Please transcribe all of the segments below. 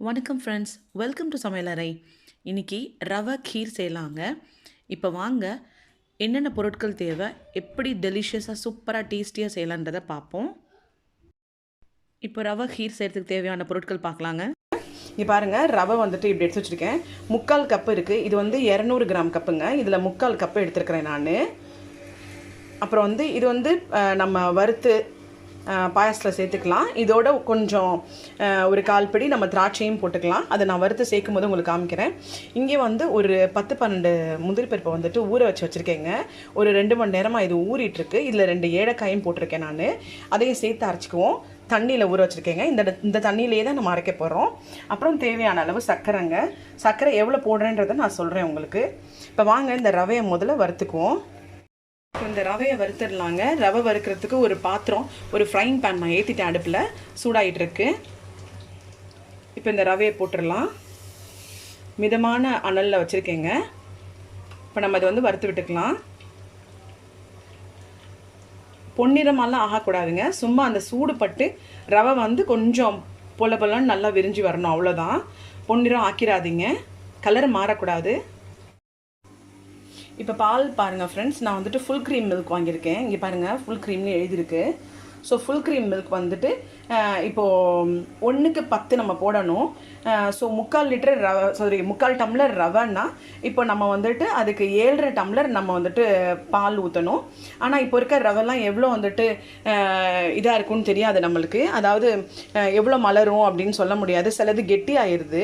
வணக்கம் friends, welcome to சமையலறை. இன்னைக்கு ரவை கீர் செய்யலாங்க. இப்போ வாங்க, என்னென்ன பொருட்கள் தேவை, எப்படி டெலிஷியஸாக சூப்பராக டேஸ்டியாக செய்யலான்றதை பார்ப்போம். இப்போ ரவை கீர் செய்கிறதுக்கு தேவையான பொருட்கள் பார்க்கலாங்க. இங்கே பாருங்கள், ரவை வந்துட்டு இப்படி எடுத்து வச்சுருக்கேன். 3/4 கப்பு இருக்குது. இது வந்து 200 கிராம் கப்புங்க. இதில் 3/4 கப்பு எடுத்துருக்கிறேன் நான். அப்புறம் வந்து இது வந்து நம்ம வறுத்து பாயசத்தில் சேர்த்துக்கலாம். இதோட கொஞ்சம் ஒரு 1/4 பிடி நம்ம திராட்சையும் போட்டுக்கலாம். அதை நான் வறுத்து சேர்க்கும் போது உங்களுக்கு காமிக்கிறேன். இங்கே வந்து ஒரு 10-12 முந்திரி பருப்பை வந்துட்டு ஊற வச்சுருக்கேங்க. ஒரு 2 மணி நேரமாக இது ஊறிட்டுருக்கு. இதில் 2 ஏலக்காயும் போட்டிருக்கேன் நான். அதையும் சேர்த்து அரைச்சிக்குவோம். தண்ணியில் ஊற வச்சுருக்கேங்க. இந்த தண்ணியிலே தான் நம்ம அரைக்க போகிறோம். அப்புறம் தேவையான அளவு சர்க்கரைங்க. சர்க்கரை எவ்வளோ போடுறேன்றதை நான் சொல்கிறேன் உங்களுக்கு. இப்போ வாங்க, இந்த ரவையை முதல்ல வறுத்துக்குவோம். இந்த ரவையை வறுத்துடலாங்க. ரவை வறுக்கிறதுக்கு ஒரு பாத்திரம், ஒரு ஃப்ரைங் பேன் நான் ஏற்றிட்டேன். அடுப்பில் சூடாகிட்டு இருக்கு. இப்போ இந்த ரவையை போட்டுடலாம். மிதமான அனலில் வச்சுருக்கேங்க. இப்போ நம்ம அதை வந்து வறுத்து விட்டுக்கலாம். பொன்னிறமெல்லாம் ஆகக்கூடாதுங்க. சும்மா அந்த சூடு பட்டு ரவை வந்து கொஞ்சம் பொல பொலன்னு நல்லா விரிஞ்சு வரணும், அவ்வளோதான். பொன்னிறம் ஆக்கிடாதீங்க, கலர் மாறக்கூடாது. இப்போ பால் பாருங்கள் ஃப்ரெண்ட்ஸ், நான் வந்துட்டு ஃபுல் க்ரீம் மில்க் வாங்கியிருக்கேன். இங்கே பாருங்கள், ஃபுல் க்ரீம்னு எழுதியிருக்கு. ஸோ ஃபுல் க்ரீம் மில்க் வந்துட்டு இப்போது 1க்கு 10 நம்ம போடணும். ஸோ 3/4 லிட்டர் ரவை, 3/4 டம்ளர் ரவைன்னா இப்போ நம்ம வந்துட்டு அதுக்கு 7.5 டம்ளர் நம்ம வந்துட்டு பால் ஊற்றணும். ஆனால் இப்போ இருக்க ரவைலாம் எவ்வளோ வந்துட்டு இதாக இருக்குன்னு தெரியாது நம்மளுக்கு. அதாவது எவ்வளோ மலரும் அப்படின்னு சொல்ல முடியாது. சிலது கெட்டி ஆயிடுது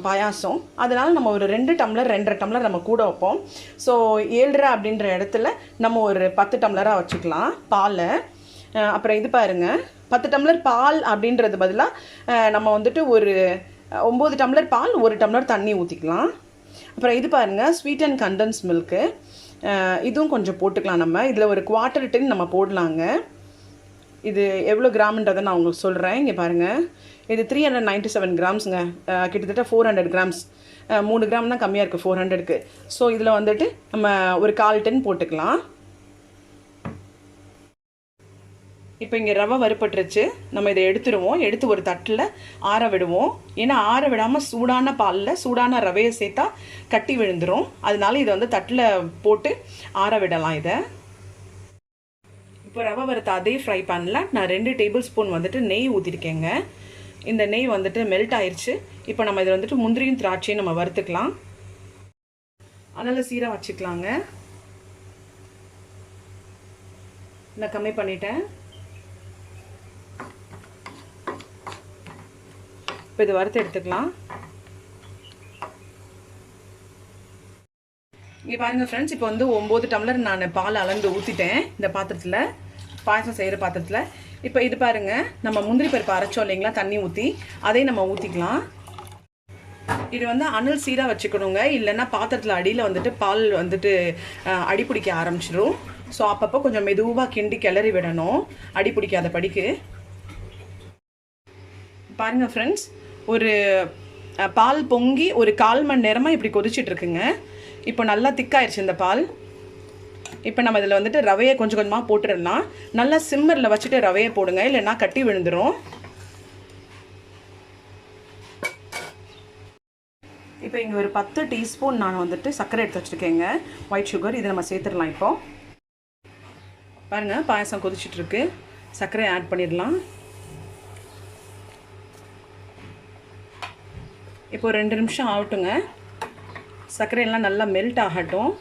பாயாசம். அதனால் நம்ம ஒரு 2 டம்ளர் 2.5 டம்ளர் நம்ம கூட வைப்போம். ஸோ 7.5 அப்படின்ற இடத்துல நம்ம ஒரு 10 டம்ளராக வச்சுக்கலாம் பாலை. அப்புறம் இது பாருங்கள், 10 டம்ளர் பால் அப்படின்றது பதிலாக நம்ம வந்துட்டு ஒரு 9 டம்ளர் பால், 1 டம்ளர் தண்ணி ஊற்றிக்கலாம். அப்புறம் இது பாருங்கள், ஸ்வீட் அண்ட் கண்டன்ஸ் மில்க்கு. இதுவும் கொஞ்சம் போட்டுக்கலாம். நம்ம இதில் ஒரு 1/4 டின் நம்ம போடலாங்க. இது எவ்வளோ கிராம்ன்றதை நான் உங்களுக்கு சொல்கிறேன். இங்கே பாருங்கள், இது 397 கிராம்ஸுங்க. கிட்டத்தட்ட 400 கிராம்ஸ். 3 கிராம் தான் கம்மியாக இருக்குது 400க்கு. ஸோ இதில் வந்துட்டு நம்ம ஒரு 1/4 டின் போட்டுக்கலாம். இப்போ இங்கே ரவை வறுப்பட்டுருச்சு. நம்ம இதை எடுத்துருவோம். எடுத்து ஒரு தட்டில் ஆற விடுவோம். ஏன்னா ஆற விடாமல் சூடான பாலில் சூடான ரவையை சேர்த்தா கட்டி விழுந்துடும். அதனால இதை வந்து தட்டில் போட்டு ஆற விடலாம். இதை இப்போ ரவை வறுத்த அதே ஃப்ரை பேனில் நான் 2 டேபிள் ஸ்பூன் வந்துட்டு நெய் ஊற்றிருக்கேங்க. இந்த நெய் வந்துட்டு மெல்ட் ஆயிடுச்சு. இப்போ நம்ம இதை வந்துட்டு முந்திரியும் திராட்சையும் நம்ம வறுத்துக்கலாம். அதனால் சீராக வச்சுக்கலாங்க. நான் கம்மி பண்ணிட்டேன். இப்போ இது வறுத்து எடுத்துக்கலாம். இங்கே பாருங்கள் ஃப்ரெண்ட்ஸ், இப்போ வந்து 9 டம்ளர் நான் பால் அளந்து ஊற்றிட்டேன் இந்த பாத்திரத்தில், பாயசம் செய்கிற பாத்திரத்தில். இப்போ இது பாருங்கள், நம்ம முந்திரி பருப்பு அரைச்சோம் இல்லைங்களா, தண்ணி ஊற்றி, அதையும் நம்ம ஊற்றிக்கலாம். இது வந்து அனல் சீராக வச்சுக்கணுங்க. இல்லைன்னா பாத்திரத்தில் அடியில் வந்துட்டு பால் வந்துட்டு அடி பிடிக்க ஆரம்பிச்சிடும். ஸோ அப்பப்போ கொஞ்சம் மெதுவாக கிண்டி கிளறி விடணும், அடி பிடிக்காத படிக்கு. பாருங்கள் ஃப்ரெண்ட்ஸ், ஒரு பால் பொங்கி ஒரு 1/4 மணி நேரமாக இப்படி கொதிச்சிட்ருக்குங்க. இப்போ நல்லா திக்காயிருச்சு இந்த பால். இப்போ நம்ம இதில் வந்துட்டு ரவையை கொஞ்சம் கொஞ்சமாக போட்டுடலாம். நல்லா சிம்மரில் வச்சுட்டு ரவையை போடுங்க, இல்லைன்னா கட்டி விழுந்துடும். இப்போ இங்கே ஒரு 10 டீஸ்பூன் நான் வந்துட்டு சர்க்கரை எடுத்து வச்சுருக்கேங்க, ஒயிட் சுகர். இதை நம்ம சேர்த்துடலாம். இப்போ பாருங்கள், பாயசம் கொதிச்சிட்ருக்கு. சர்க்கரையை ஆட் பண்ணிடலாம். இப்போ 2 நிமிஷம் ஆகட்டுங்க. சர்க்கரையெல்லாம் நல்லா மெல்ட் ஆகட்டும்.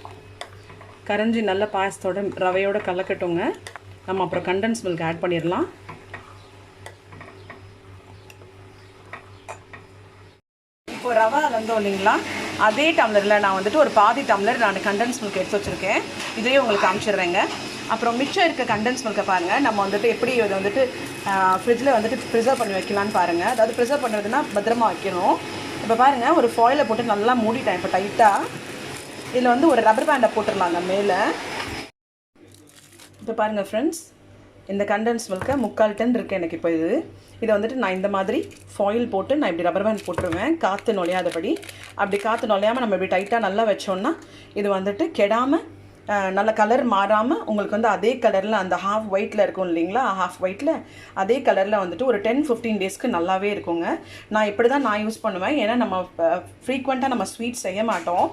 கரைஞ்சி நல்லா பாயசத்தோட ரவையோடு கலக்கட்டுங்க. நம்ம அப்புறம் கண்டன்ஸ் மில்க் ஆட் பண்ணிடலாம். இப்போ ரவை வந்தோம் இல்லைங்களா, அதே டம்ளரில் நான் வந்துட்டு ஒரு பாதி டம்ளர் நான் கண்டன்ஸ் மில்க் எடுத்து வச்சுருக்கேன். இதையும் உங்களுக்கு காமிச்சிடுறேங்க. அப்புறம் மிச்சம் இருக்க கண்டன்ஸ் மில்கை பாருங்கள், நம்ம வந்துட்டு எப்படி இதை வந்துட்டு ஃப்ரிட்ஜில் வந்துட்டு ப்ரிசர்வ் பண்ணி வைக்கலான்னு பாருங்கள். அதாவது ப்ரிசர்வ் பண்ணுறதுனா பத்திரமா வைக்கணும். இப்போ பாருங்கள், ஒரு ஃபாயிலை போட்டு நல்லா மூடிட்டேன் இப்போ டைட்டாக. இதில் வந்து ஒரு ரப்பர் பேண்டை போட்டுடலாங்க மேலே. இப்போ பாருங்கள் ஃப்ரெண்ட்ஸ், இந்த கண்டன்ஸ் மில்கை 3/4 டன் இருக்குது எனக்கு. இப்போ இதை வந்துட்டு நான் இந்த மாதிரி ஃபாயில் போட்டு நான் இப்படி ரப்பர் பேண்ட் போட்டுருவேன், காற்று நுழையாதபடி. அப்படி காற்று நுழையாமல் நம்ம இப்படி டைட்டாக நல்லா வச்சோன்னா இது வந்துட்டு கெடாமல் நல்ல கலர் மாறாமல் உங்களுக்கு வந்து அதே கலரில் அந்த ஹாஃப் ஒயிட்டில் இருக்கும் இல்லைங்களா, ஹாஃப் ஒயிட்டில் அதே கலரில் வந்துட்டு ஒரு 10-15 டேஸ்க்கு நல்லாவே இருக்குங்க. நான் இப்படி தான் நான் யூஸ் பண்ணுவேன். ஏன்னா நம்ம ஃப்ரீக்வெண்ட்டாக நம்ம ஸ்வீட் செய்ய மாட்டோம்.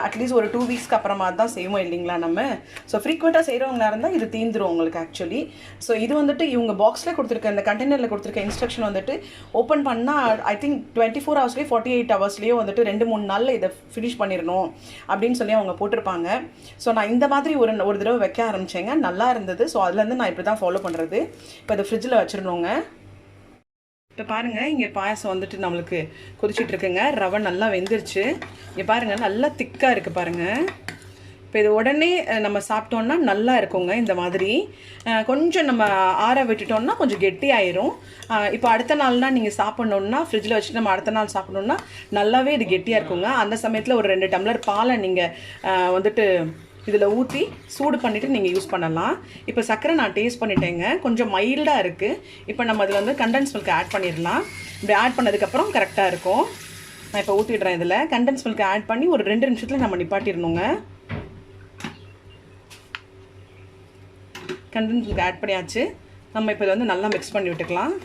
அட்லீஸ்ட் ஒரு 2 வீக்ஸ்க்கு அப்புறமா தான் செய்வோம் இல்லைங்களா நம்ம. ஸோ ஃப்ரீக்வெண்ட்டாக செய்கிறவங்களா இருந்தால் இது தீந்துரும் உங்களுக்கு ஆக்சுவலி. ஸோ இது வந்துட்டு இவங்க பாக்ஸில் கொடுத்துருக்க இந்த கண்டெய்னரில் கொடுத்துருக்க இன்ஸ்ட்ரக்ஷன் வந்துட்டு ஓப்பன் பண்ணால் ஐ திங்க் 24 ஹவர்ஸ்லேயே 48 ஹவர்ஸ்லேயே வந்துட்டு 2-3 நாளில் இதை ஃபினிஷ் பண்ணிடணும் அப்படின்னு சொல்லி அவங்க போட்டிருப்பாங்க. ஸோ நான் இந்த மாதிரி ஒரு தடவை வைக்க ஆரம்பித்தேங்க, நல்லா இருந்தது. ஸோ அதுலேருந்து நான் இப்படி தான் ஃபாலோ பண்ணுறது. இப்போ இதை ஃப்ரிட்ஜில் வச்சிடணுங்க. இப்போ பாருங்கள், இங்கே பாயாசம் வந்துட்டு நம்மளுக்கு கொதிச்சிட்ருக்குங்க. ரவை நல்லா வெந்துருச்சு. இங்கே பாருங்கள், நல்லா திக்காக இருக்குது பாருங்கள். இப்போ இது உடனே நம்ம சாப்பிட்டோன்னா நல்லா இருக்குங்க. இந்த மாதிரி கொஞ்சம் நம்ம ஆற விட்டுட்டோம்னா கொஞ்சம் கெட்டி ஆயிரும். இப்போ அடுத்த நாள்னால் நீங்கள் சாப்பிட்ணுன்னா ஃப்ரிட்ஜில் வச்சுட்டு நம்ம அடுத்த நாள் சாப்பிட்ணுன்னா நல்லாவே இது கெட்டியாக இருக்குங்க. அந்த சமயத்தில் ஒரு 2 டம்ளர் பாலை நீங்கள் வந்துட்டு இதில் ஊற்றி சூடு பண்ணிவிட்டு நீங்கள் யூஸ் பண்ணலாம். இப்போ சர்க்கரை நான் டேஸ்ட் பண்ணிட்டேங்க, கொஞ்சம் மைல்டாக இருக்குது. இப்போ நம்ம அதில் வந்து கண்டென்ஸ் மில்க் ஆட் பண்ணிடலாம். இப்படி ஆட் பண்ணதுக்கப்புறம் கரெக்டாக இருக்கும். நான் இப்போ ஊற்றிடுறேன். இதில் கண்டென்ஸ் மில்க் ஆட் பண்ணி ஒரு 2 நிமிஷத்தில் நம்ம நிப்பாட்டிடணுங்க. கண்டென்ஸ் மில்க் ஆட் பண்ணியாச்சு. நம்ம இப்போ இதை வந்து நல்லா மிக்ஸ் பண்ணி விட்டுக்கலாம்.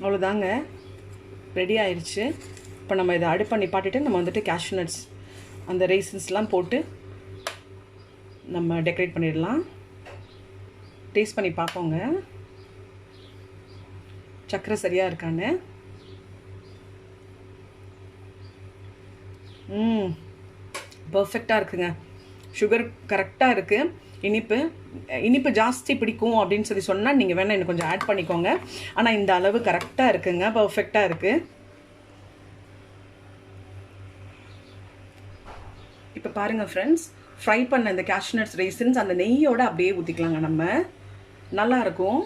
அவ்வளோதாங்க, ரெடி ஆயிடுச்சு. இப்போ நம்ம இதை அடுப்பை நிப்பாட்டிட்டு நம்ம வந்துட்டு கேஷ்யூ நட்ஸ் அந்த ரைசன்ஸ்லாம் போட்டு நம்ம டெக்கரேட் பண்ணிடலாம். டேஸ்ட் பண்ணி பார்ப்போங்க சர்க்கரை சரியாக இருக்கான்னு. பர்ஃபெக்டாக இருக்குங்க. சுகர் கரெக்டாக இருக்குது. இனிப்பு ஜாஸ்தி பிடிக்கும் அப்படின்னு சொல்லி சொன்னால் நீங்கள் வேணால் இன்னும் கொஞ்சம் ஆட் பண்ணிக்கோங்க. ஆனால் இந்த அளவு கரெக்டாக இருக்குங்க, பர்ஃபெக்டாக இருக்குது. இப்போ பாருங்கள் ஃப்ரெண்ட்ஸ், ஃப்ரை பண்ண இந்த கேஷ்யூ நட்ஸ் ரைசன்ஸ் அந்த நெய்யோடு அப்படியே ஊற்றிக்கலாங்க. நம்ம நல்லாயிருக்கும்.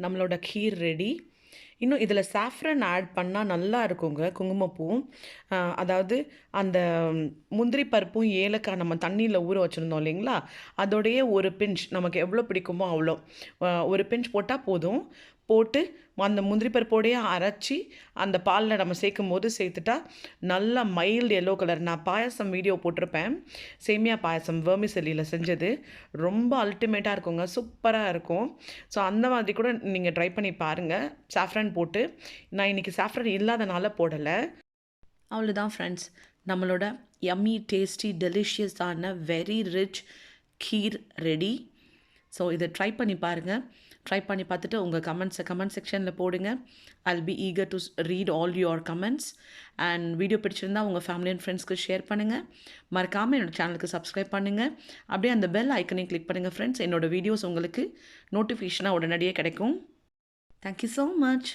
நம்மளோட கீர் ரெடி. இன்னும் இதில் சாஃப்ரன் ஆட் பண்ணால் நல்லா இருக்குங்க. குங்குமப்பூவும் அதாவது அந்த முந்திரி பருப்பும் ஏலக்காய் நம்ம தண்ணியில் ஊற வச்சுருந்தோம் இல்லைங்களா, அதோடைய ஒரு பிஞ்ச் நமக்கு எவ்வளோ பிடிக்குமோ அவ்வளோ ஒரு பிஞ்ச் போட்டால் போதும். போட்டு அந்த முந்திரி பருப்போடையே அரைச்சி அந்த பாலில் நம்ம சேர்க்கும் போது சேர்த்துட்டா நல்லா மைல்டு எல்லோ கலர். நான் பாயசம் வீடியோ போட்டிருப்பேன், சேமியா பாயசம் வெர்மிசெல்லியில் செஞ்சது. ரொம்ப அல்டிமேட்டாக இருக்குங்க, சூப்பராக இருக்கும். ஸோ அந்த மாதிரி கூட நீங்கள் ட்ரை பண்ணி பாருங்கள். சாஃப்ரன் போட்டு, நான் இன்றைக்கி சாஃப்ரன் இல்லாதனால போடலை. அவ்வளோதான் ஃப்ரெண்ட்ஸ், நம்மளோட யம்மி டேஸ்டி டெலிஷியஸான வெரி ரிச் கீர் ரெடி. ஸோ இதை ட்ரை பண்ணி பாருங்கள். ட்ரை பண்ணி பார்த்துட்டு உங்கள் கமெண்ட் செக்ஷனில் போடுங்க. I'll be eager to read all your comments. And video பிடிச்சிருந்தா உங்கள் ஃபேமிலி அண்ட் ஃப்ரெண்ட்ஸ்க்கு ஷேர் பண்ணுங்கள். மறக்காமல் என்னோடய சேனலுக்கு சப்ஸ்கிரைப் பண்ணுங்கள். அப்படியே அந்த பெல் ஐக்கனையும் கிளிக் பண்ணுங்கள் ஃப்ரெண்ட்ஸ். என்னோடய வீடியோஸ் உங்களுக்கு நோட்டிஃபிகேஷனாக உடனடியே கிடைக்கும். Thank you so much.